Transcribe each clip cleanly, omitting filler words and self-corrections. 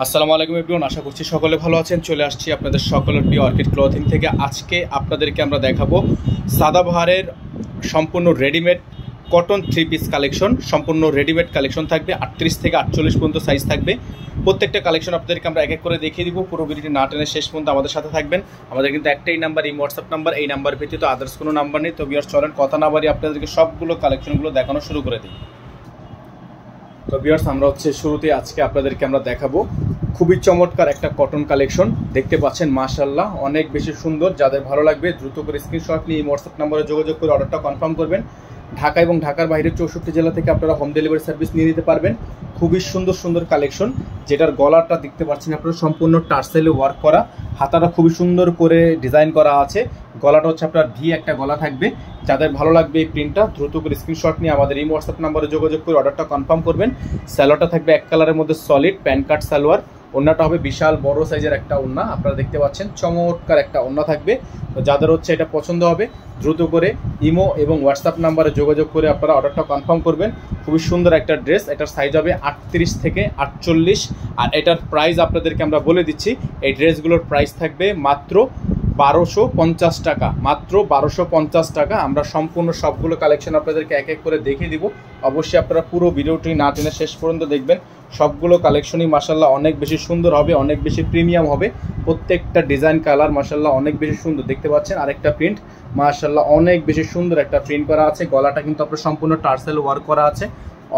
আসসালামু আলাইকুম এভরিওয়ান, আশা করছি সকলে ভালো আছেন। চলে আসছি আপনাদের সকলের প্রিয় অর্কিড ক্লথিং থেকে। আজকে আপনাদেরকে আমরা দেখাবো সাদাবাহারের সম্পূর্ণ রেডিমেড কটন 3 পিস কালেকশন। সম্পূর্ণ রেডিমেড কালেকশন থাকবে, 38 থেকে 48 পর্যন্ত সাইজ থাকবে। প্রত্যেকটা কালেকশন আপনাদেরকে আমরা এক এক করে দেখিয়ে দিব। পুরো ভিডিওটি না টেনে শেষ পর্যন্ত আমাদের সাথে থাকবেন। আমাদের কিন্তু একটাই নাম্বার, এই হোয়াটসঅ্যাপ নাম্বার। এই নাম্বার ব্যতীত আদার্স কোনো নাম্বার নেই। তো ভিউয়ার্স চলেন কথা না বাড়িয়ে আপনাদেরকে সবগুলো কালেকশনগুলো দেখানো শুরু করে দিই। তো ভিউয়ার্স আমরা শুরুতে আজকে আপনাদেরকে আমরা দেখাবো খুবই চমৎকার একটা কটন কালেকশন। দেখতে পাচ্ছেন মাশাআল্লাহ অনেক বেশি সুন্দর। যাদের ভালো লাগবে দ্রুত করে স্ক্রিনশট নিয়ে হোয়াটসঅ্যাপ নম্বরে যোগাযোগ করে অর্ডারটা কনফার্ম করবেন। ঢাকা এবং ঢাকার বাইরে 64 জেলা থেকে আপনারা হোম ডেলিভারি সার্ভিস নিয়ে নিতে পারবেন। খুবই সুন্দর সুন্দর কালেকশন, যেটার গলাটা দেখতে পাচ্ছেন আপনারা সম্পূর্ণ টার্সেলে ওয়ার্ক করা, হাতাটা খুবই সুন্দর করে ডিজাইন করা আছে। গলাটা আপনার ভি একটা গলা থাকবে। যাদের ভালো লাগবে এই প্রিন্টটা দ্রুত করে স্ক্রিনশট নিয়ে আমাদের এই হোয়াটসঅ্যাপ নম্বরে যোগাযোগ করে অর্ডারটা কনফার্ম করবেন। সালোয়ারটা থাকবে এক কালারের মধ্যে সলিড প্যান্ট কাট সালোয়ার। ওড়নাটা হবে বিশাল বড় সাইজের একটা ওড়না, আপনারা দেখতে পাচ্ছেন চমৎকার একটা ওড়না থাকবে। তো যাদের এটা পছন্দ হবে দ্রুত করে ইমো এবং হোয়াটসঅ্যাপ নাম্বারে যোগাযোগ করে আপনারা অর্ডারটা কনফার্ম করবেন। খুবই সুন্দর একটা ড্রেস, এটার সাইজ হবে 38 থেকে 48। আর এটার প্রাইস আপনাদেরকে আমরা বলে দিচ্ছি, এই ড্রেসগুলোর প্রাইস থাকবে মাত্র 1250 টাকা, মাত্র 1250 টাকা। আমরা সম্পূর্ণ সবগুলো কালেকশন আপনাদেরকে এক এক করে দেখিয়ে দিব। অবশ্যই আপনারা পুরো ভিডিওটি না টেনে শেষ পর্যন্ত দেখবেন। সবগুলো কালেকশনই মাশাআল্লাহ অনেক বেশি সুন্দর হবে, অনেক বেশি প্রিমিয়াম হবে। প্রত্যেকটা ডিজাইন কালার মাশাআল্লাহ অনেক বেশি সুন্দর। দেখতে পাচ্ছেন আরেকটা প্রিন্ট মাশাআল্লাহ অনেক বেশি সুন্দর একটা প্রিন্ট করা আছে। গলাটা কিন্তু আপনার সম্পূর্ণ টার্সেল ওয়ার্ক করা আছে।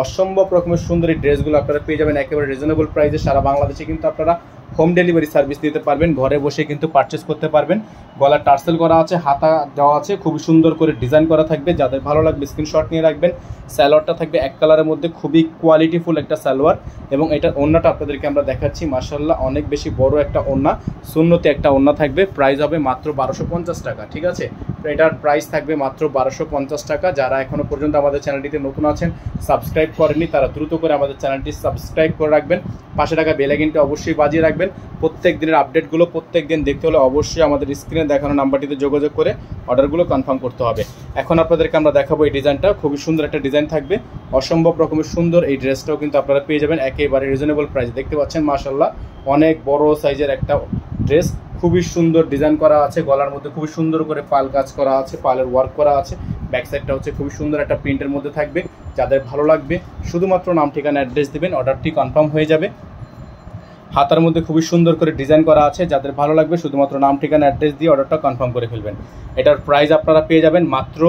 অসম্ভব রকমের সুন্দর এই ড্রেসগুলো আপনারা পেয়ে যাবেন একেবারে রিজনেবল প্রাইসে। সারা বাংলাদেশে কিন্তু আপনারা হোম ডেলিভারি সার্ভিস দিতে পারবেন, ঘরে বসে কিন্তু পারচেস করতে পারবেন। গলা টার্সেল করা আছে, হাতা দেওয়া আছে, খুবই সুন্দর করে ডিজাইন করা থাকবে। যাদের ভালো লাগবে স্ক্রিনশট নিয়ে রাখবেন। সালোয়ারটা থাকবে এক কালারের মধ্যে, খুবই কোয়ালিটিফুল একটা সালোয়ার। এবং এটার ওড়নাটা আপনাদেরকে আমরা দেখাচ্ছি মাশাআল্লাহ অনেক বেশি বড় একটা ওড়না, সুন্নতি একটা ওড়না থাকবে। প্রাইস হবে মাত্র 1250 টাকা, ঠিক আছে। এটার প্রাইস থাকবে মাত্র 1250 টাকা। যারা এখনো পর্যন্ত আমাদের চ্যানেলটিতে নতুন আছেন, সাবস্ক্রাইব করেননি, তারা দ্রুত করে আমাদের চ্যানেলটি সাবস্ক্রাইব করে রাখবেন। পাশে টাকা বেল আইকনটি অবশ্যই বাজিয়ে রাখবেন। প্রত্যেক দিনের আপডেটগুলো প্রত্যেক দিন দেখতে হলে অবশ্যই আমাদের স্ক্রিনে দেখানো নাম্বারটিতে যোগাযোগ করে অর্ডারগুলো কনফার্ম করতে হবে। এখন আপনাদেরকে আমরা দেখাবো এই ডিজাইনটা, খুবই সুন্দর একটা ডিজাইন থাকবে। অসম্ভব রকমের সুন্দর এই ড্রেসটাও কিন্তু আপনারা পেয়ে যাবেন একেবারে রিজনেবল প্রাইসে। দেখতে পাচ্ছেন মাশাআল্লাহ অনেক বড় সাইজের একটা ড্রেস, খুবই সুন্দর ডিজাইন করা আছে। গলার মধ্যে খুবই সুন্দর করে পাল কাজ করা আছে, পালের ওয়ার্ক করা আছে। ব্যাক সাইডটা খুবই সুন্দর একটা প্রিন্টের মধ্যে থাকবে। যাদের ভালো লাগবে শুধুমাত্র নাম ঠিকানা অ্যাড্রেস দিবেন, অর্ডারটি কনফার্ম হয়ে যাবে। হাতার মধ্যে খুবই সুন্দর করে ডিজাইন করা আছে। যাদের ভালো লাগবে শুধুমাত্র নাম ঠিকানা অ্যাড্রেস দিয়ে অর্ডারটা কনফার্ম করে ফেলবেন। এটার প্রাইস আপনারা পেয়ে যাবেন মাত্র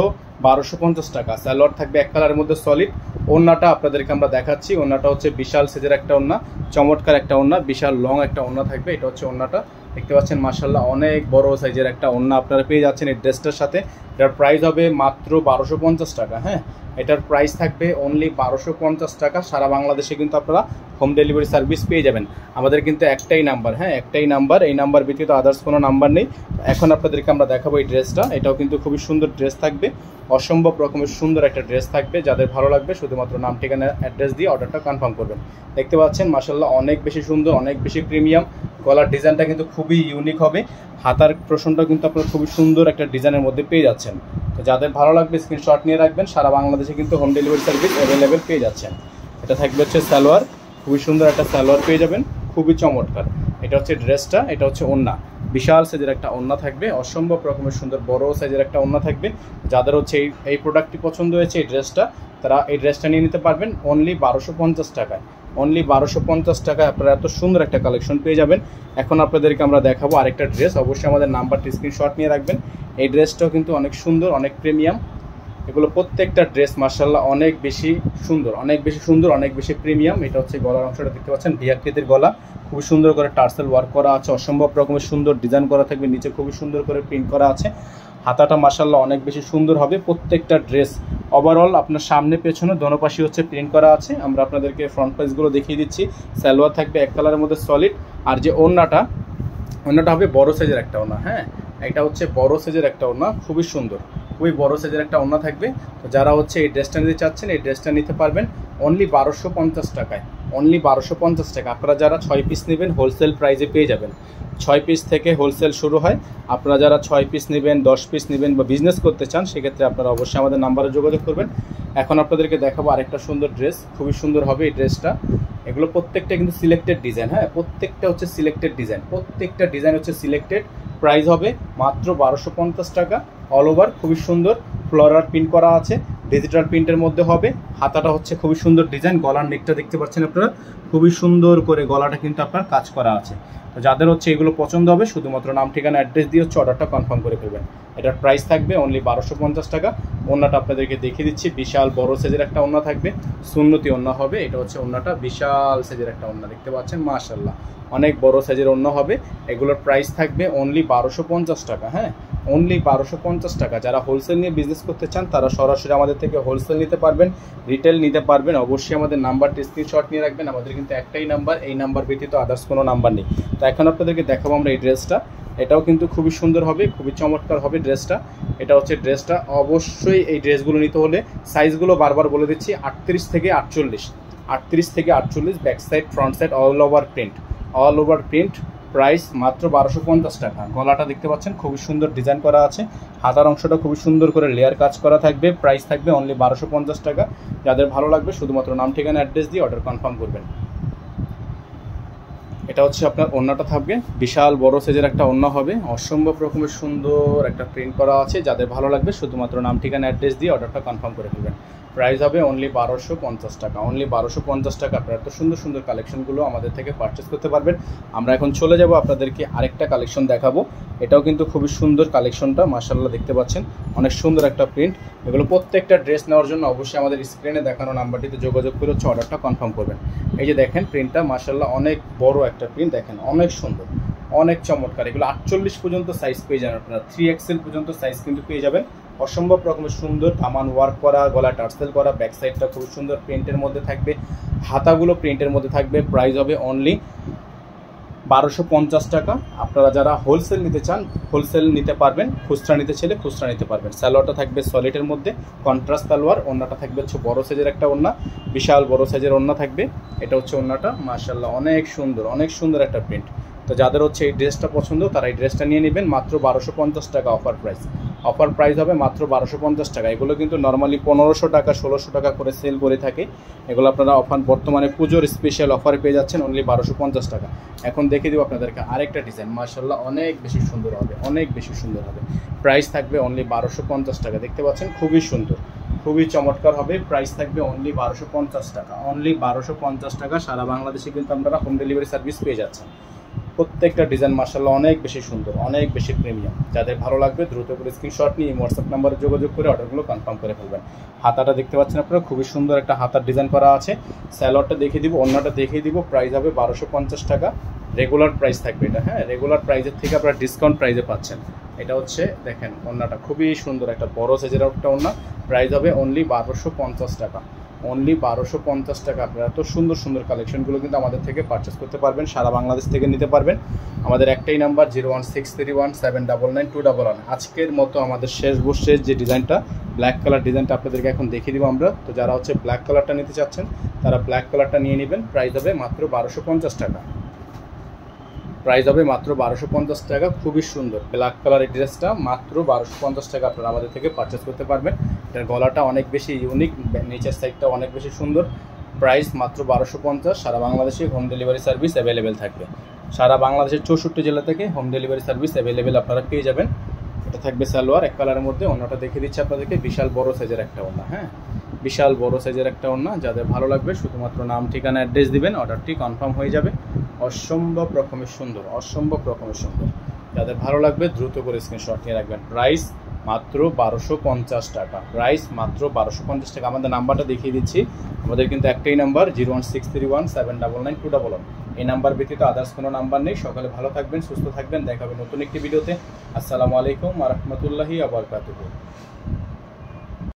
1250 টাকা। সালোয়ার থাকবে এক কালারের মধ্যে সলিড। ওড়নাটা আপনাদেরকে আমরা দেখাচ্ছি, ওড়নাটা বিশাল সাইজের একটা ওড়না, চমৎকার একটা ওড়না, বিশাল লং একটা ওড়না থাকবে। এটা ওড়নাটা দেখতে পাচ্ছেন মাশাআল্লাহ অনেক বড় সাইজের একটা ওড়না আপনারা পেয়ে যাচ্ছেন এই ড্রেসটার সাথে। এটার প্রাইস হবে মাত্র 1250 টাকা। হ্যাঁ, এটার প্রাইস থাকবে অনলি 1250 টাকা। সারা বাংলাদেশে কিন্তু আপনারা হোম ডেলিভারি সার্ভিস পেয়ে যাবেন। আমাদের কিন্তু একটাই নাম্বার, হ্যাঁ একটাই নাম্বার, এই নাম্বার ব্যতীত আদার্স কোনো নাম্বার নেই। এখন আপনাদেরকে আমরা দেখাবো এই ড্রেসটা। এটাও কিন্তু খুবই সুন্দর ড্রেস থাকবে, অসম্ভব রকমের সুন্দর একটা ড্রেস থাকবে। যাদের ভালো লাগবে শুধুমাত্র নাম ঠিকানা অ্যাড্রেস দিয়ে অর্ডারটা কনফার্ম করবেন। দেখতে পাচ্ছেন মাশাআল্লাহ অনেক বেশি সুন্দর, অনেক বেশি প্রিমিয়াম। গলার ডিজাইনটা কিন্তু খুবই ইউনিক হবে। হাতার পোরশনটা কিন্তু আপনারা খুবই সুন্দর একটা ডিজাইনের মধ্যে পেয়ে যাচ্ছেন। তো যাদের ভালো লাগবে স্ক্রিনশট নিয়ে রাখবেন। সারা বাংলাদেশে কিন্তু হোম ডেলিভারি সার্ভিস অ্যাভেলেবেল পেয়ে যাচ্ছেন। এটা থাকবে সালোয়ার, খুবই সুন্দর একটা সালোয়ার পেয়ে যাবেন, খুবই চমৎকার। এটা ড্রেসটা, এটা ওড়না, বিশাল সাইজের একটা ওড়না থাকবে। অসম্ভব রকমের সুন্দর বড় সাইজের একটা ওড়না থাকবে। যাদের এই প্রোডাক্টটি পছন্দ হয়েছে এই ড্রেসটা, তারা এই ড্রেসটা নিয়ে নিতে পারবেন অনলি 1250 টাকায়। অনলি 1250 টাকায় আপনারা এত সুন্দর একটা কালেকশন পেয়ে যাবেন। এখন আপনাদেরকে আমরা দেখাবো আরেকটা ড্রেস। অবশ্যই আমাদের নাম্বারটি স্ক্রিনশট নিয়ে রাখবেন। এই ড্রেসটাও কিন্তু অনেক সুন্দর, অনেক প্রিমিয়াম। এগুলো প্রত্যেকটা ড্রেস মাশাআল্লাহ অনেক বেশি সুন্দর, অনেক বেশি সুন্দর, অনেক বেশি প্রিমিয়াম। এটা গলার অংশটা দেখতে পাচ্ছেন ভি আকৃতির গলা, খুবই সুন্দর করে টার্সেল ওয়ার্ক করা আছে। অসম্ভব রকমের সুন্দর ডিজাইন করা থাকবে, নিচে খুবই সুন্দর করে প্রিন্ট করা আছে। হাতাটা মাশাআল্লাহ অনেক বেশি সুন্দর হবে। প্রত্যেকটা ড্রেস ওভারঅল আপনার সামনে পেছনে দোনো পাশে প্রিন্ট করা আছে। আমরা আপনাদেরকে ফ্রন্ট পেজগুলো দেখিয়ে দিচ্ছি। সালোয়ার থাকবে এক কালারের মধ্যে সলিড। আর যে ওড়নাটা হবে বড় সাইজের একটা ওড়না। হ্যাঁ, এটা বড় সাইজের একটা ওড়না, খুবই সুন্দর, খুবই বড় সাইজের একটা ওড়না থাকবে। তো যারা এই ড্রেসটা নিতে চাচ্ছেন এই ড্রেসটা নিতে পারবেন অনলি 1250 টাকায়। অনলি 1250 টাকা। আপনারা যারা 6 পিস নেবেন হোলসেল প্রাইসে পেয়ে যাবেন। 6 পিস থেকে হোলসেল শুরু হয়। আপনারা যারা 6 পিস নেবেন, 10 পিস নেবেন বা বিজনেস করতে চান, সেক্ষেত্রে আপনারা অবশ্যই আমাদের নাম্বারে যোগাযোগ করবেন। এখন আপনাদেরকে দেখাবো আরেকটা সুন্দর ড্রেস, খুবই সুন্দর হবে এই ড্রেসটা। এগুলো প্রত্যেকটা কিন্তু সিলেক্টেড ডিজাইন, হ্যাঁ, প্রত্যেকটা হচ্ছে সিলেক্টেড ডিজাইন, প্রত্যেকটা ডিজাইন হচ্ছে সিলেক্টেড। প্রাইস হবে মাত্র 1250 টাকা। অল ওভার খুবই সুন্দর ফ্লোরাল প্রিন্ট করা আছে, ডিজিটাল প্রিন্টের মধ্যে হবে। হাতাটা হচ্ছে খুবই সুন্দর ডিজাইন, গলার নেকটা দেখতে পাচ্ছেন আপনারা, খুবই সুন্দর করে গলাটা কিন্তু আপনার কাজ করা আছে। তো যাদের হচ্ছে এগুলো পছন্দ হবে শুধুমাত্র নাম ঠিকানা অ্যাড্রেস দিয়ে হচ্ছে অর্ডারটা কনফার্ম করে ফেলবেন। এটার প্রাইস থাকবে অনলি 1250 টাকা। ওন্নাটা আপনাদেরকে দেখিয়ে দিচ্ছি, বিশাল বড় সাইজের একটা ওন্না থাকবে, সুন্নতি ওন্না হবে। এটা হচ্ছে ওন্নাটা, বিশাল সাইজের একটা ওন্না দেখতে পাচ্ছেন, মাশাআল্লাহ অনেক বড় সাইজের ওন্না হবে। এগুলোর প্রাইস থাকবে অনলি 1250 টাকা, হ্যাঁ, অনলি 1250 টাকা। যারা হোলসেল নিয়ে বিজনেস করতে চান তারা সরাসরি আমাদের থেকে হোলসেল নিতে পারবেন, রিটেল নিতে পারবেন। অবশ্যই আমাদের নাম্বারটি স্ক্রিনশট নিয়ে রাখবেন। আমাদের কিন্তু একটাই নাম্বার, এই নাম্বার ব্যতীত আদার্স কোনো নাম্বার নেই। তো এখন আপনাদেরকে দেখাবো আমরা এই ড্রেসটা। এটাও কিন্তু খুবই সুন্দর হবে, খুবই চমৎকার হবে ড্রেসটা। এটা হচ্ছে ড্রেসটা। অবশ্যই এই ড্রেসগুলো নিতে হলে সাইজগুলো বারবার বলে দিচ্ছি, 38 থেকে 48, 38 থেকে 48, back side front side all over print, all over print. Price মাত্র 1250 টাকা। গলাটা দেখতে পাচ্ছেন খুবই সুন্দর ডিজাইন করা আছে, হাতার অংশটা খুবই সুন্দর করে লেয়ার কাজ করা থাকবে। প্রাইস থাকবে অনলি 1250 টাকা। যাদের ভালো লাগবে শুধুমাত্র নাম ঠিকানা অ্যাড্রেস দিয়ে অর্ডার কনফার্ম করবেন। এটা হচ্ছে আপনার ওন্নাটা থাকবে, বিশাল বড় সাইজের একটা ওন্না হবে, অসম্ভব রকমের সুন্দর একটা প্রিন্ট করা আছে। যাদের ভালো লাগবে শুধুমাত্র নাম ঠিকানা অ্যাড্রেস দিয়ে অর্ডারটা কনফার্ম করে ফেলবেন। প্রাইস হবে অনলি 1250 টাকা, অনলি 1250 টাকা। আপনারা এত সুন্দর সুন্দর কালেকশনগুলো আমাদের থেকে পারচেস করতে পারবেন। আমরা এখন চলে যাব আপনাদেরকে আরেকটা কালেকশন দেখাবো। এটাও কিন্তু খুবই সুন্দর কালেকশনটা, মাশাআল্লাহ দেখতে পাচ্ছেন অনেক সুন্দর একটা প্রিন্ট। এগুলো প্রত্যেকটা ড্রেস নেওয়ার জন্য অবশ্যই আমাদের স্ক্রিনে দেখানো নাম্বারটিতে যোগাযোগ করে হচ্ছে অর্ডারটা কনফার্ম করবেন। এই যে দেখেন প্রিন্টটা, মাশাআল্লাহ অনেক বড় একটা প্রিন্ট, দেখেন অনেক সুন্দর, অনেক চমৎকার। এগুলো 48 পর্যন্ত সাইজ পেয়ে যাবেন আপনারা, 3XL পর্যন্ত সাইজ কিন্তু পেয়ে যাবেন। অসম্ভব রকমের সুন্দর দামান ওয়ার্ক করা, গলা টার্সেল করা, ব্যাক সাইডটা খুব সুন্দর প্রিন্টের মধ্যে থাকবে, হাতাগুলো প্রিন্টের মধ্যে থাকবে। প্রাইস হবে অনলি 1250 টাকা। আপনারা যারা হোলসেল নিতে চান হোলসেল নিতে পারবেন, খুচরা নিতে চাইলে খুচরা নিতে পারবেন। সালোয়ারটা থাকবে সলিডের মধ্যে, কন্ট্রাস্ট সালোয়ার। ওন্নাটা থাকবে হচ্ছে বড় সাইজের একটা ওন্না, বিশাল বড় সাইজের ওন্না থাকবে। এটা হচ্ছে ওন্নাটা, মাশাআল্লাহ অনেক সুন্দর, অনেক সুন্দর একটা প্রিন্ট। তো যাদের হচ্ছে এই ড্রেসটা পছন্দ তারা এই ড্রেসটা নিয়ে নেবেন মাত্র 1250 টাকা অফার প্রাইস। অফার প্রাইস হবে মাত্র 1250 টাকা। এগুলো কিন্তু নর্মালি 1500 টাকা 1600 টাকা করে সেল করে থাকে। এগুলো আপনারা অফার বর্তমানে পুজোর স্পেশাল অফারে পেয়ে যাচ্ছেন অনলি 1250 টাকা। এখন দেখে দিব আপনাদেরকে আরেকটা ডিজাইন, মাশাআল্লাহ অনেক বেশি সুন্দর হবে, অনেক বেশি সুন্দর হবে। প্রাইস থাকবে অনলি 1250 টাকা। দেখতে পাচ্ছেন খুবই সুন্দর, খুবই চমৎকার হবে। প্রাইস থাকবে অনলি 1250 টাকা, অনলি 1250 টাকা। সারা বাংলাদেশে কিন্তু আপনারা হোম ডেলিভারি সার্ভিস পেয়ে যাচ্ছেন। প্রত্যেকটা ডিজাইন মাশাআল্লাহ অনেক বেশি সুন্দর, অনেক বেশি প্রিমিয়াম। যাদের ভালো লাগবে দ্রুত করে স্ক্রিনশট নিয়ে হোয়াটসঅ্যাপ নাম্বারে যোগাযোগ করে অর্ডারগুলো কনফার্ম করে ফেলবেন। হাতাটা দেখতে পাচ্ছেন আপনারা, খুবই সুন্দর একটা হাতার ডিজাইন করা আছে। স্যালোয়ারটা দেখিয়ে দিব, ওন্নাটা দেখিয়ে দিব। প্রাইস হবে 1250 টাকা। রেগুলার প্রাইস থাকবে এটা, হ্যাঁ, রেগুলার প্রাইসের থেকে আপনারা ডিসকাউন্ট প্রাইসে পাচ্ছেন। এটা হচ্ছে দেখেন ওন্নাটা খুবই সুন্দর একটা বড় সাইজের একটা ওন্না। প্রাইস হবে অনলি 1250 টাকা, অনলি 1250 টাকা। আপনারা এত সুন্দর সুন্দর কালেকশনগুলো কিন্তু আমাদের থেকে পারচেস করতে পারবেন, সারা বাংলাদেশ থেকে নিতে পারবেন। আমাদের একটাই নাম্বার 01631792211। আজকের মতো আমাদের শেষ যে ডিজাইনটা ব্ল্যাক কালার ডিজাইনটা আপনাদেরকে এখন দেখিয়ে দিব আমরা। তো যারা হচ্ছে ব্ল্যাক কালারটা নিতে চাচ্ছেন তারা ব্ল্যাক কালারটা নিয়ে নেবেন। প্রাইস হবে মাত্র 1250 টাকা, প্রাইস হবে মাত্র 1250 টাকা। খুবই সুন্দর ব্ল্যাক কালারের ড্রেসটা মাত্র 1250 টাকা আপনারা আমাদের থেকে পারচেস করতে পারবেন। এটার গলাটা অনেক বেশি ইউনিক, নিচের সাইডটা অনেক বেশি সুন্দর। প্রাইস মাত্র 1250। সারা বাংলাদেশে হোম ডেলিভারি সার্ভিস অ্যাভেলেবেল থাকবে। সারা বাংলাদেশের 64 জেলা থেকে হোম ডেলিভারি সার্ভিস অ্যাভেলেবেল আপনারা পেয়ে যাবেন। এটা থাকবে সালোয়ার এক কালারের মধ্যে। ওন্নাটা দেখিয়ে দিচ্ছি আপনাদেরকে, বিশাল বড় সাইজের একটা ওন্না, হ্যাঁ, বিশাল বড় সাইজের একটা ওন্না। যাদের ভালো লাগবে শুধুমাত্র নাম ঠিকানা অ্যাড্রেস দিবেন, অর্ডারটি কনফার্ম হয়ে যাবে। অসম্ভব রকমের সুন্দর, অসম্ভব রকমের সুন্দর। যাদের ভালো লাগবে দ্রুত করে স্ক্রিনশট নিয়ে রাখবেন। প্রাইস মাত্র 1250 টাকা, প্রাইস মাত্র 1250 টাকা। আমাদের নাম্বারটা দেখিয়ে দিচ্ছি, আমাদের কিন্তু একটাই নাম্বার 01631799211। এই নাম্বার ব্যতীত আদার্স কোনো নাম্বার নেই। সকালে ভালো থাকবেন, সুস্থ থাকবেন, দেখা হবে নতুন একটি ভিডিওতে। আসসালামু আলাইকুম ওয়া রাহমাতুল্লাহি ওয়া বারাকাতুহু।